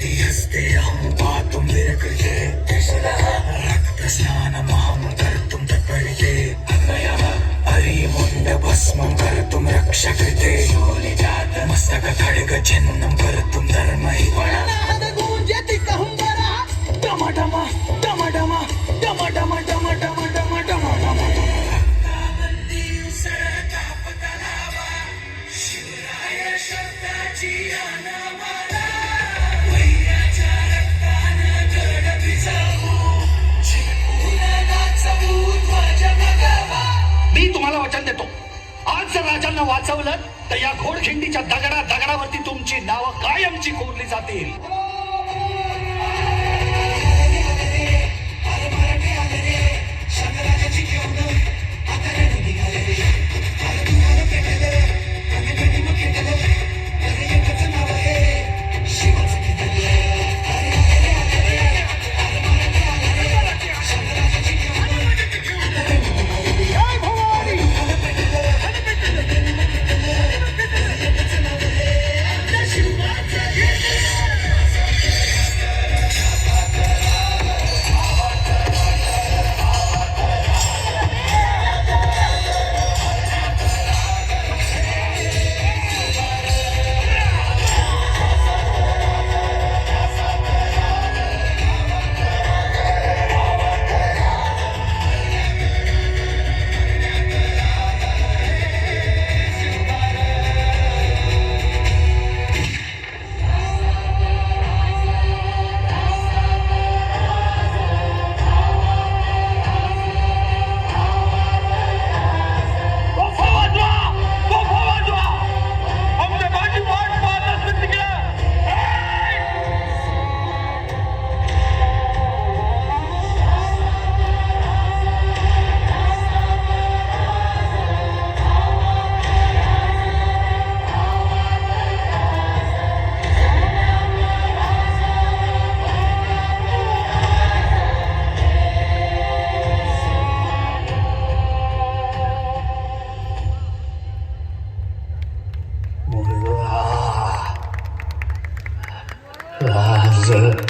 हस्ते हम पातुम विरकृते रक्त स्नानम हम कर्तुम तत्परिते हरिमुंड भस्मं कर्तुम रक्षकृते मस्तक खड्ग छिन्नं कर्तुम धर्मैवणम् मी तुम्हाला वचन देतो, आज जर राजांना वाचवलं तर या घोडखिंडीच्या दगडावरती तुमची नावं कायमची कोरली जातील. आज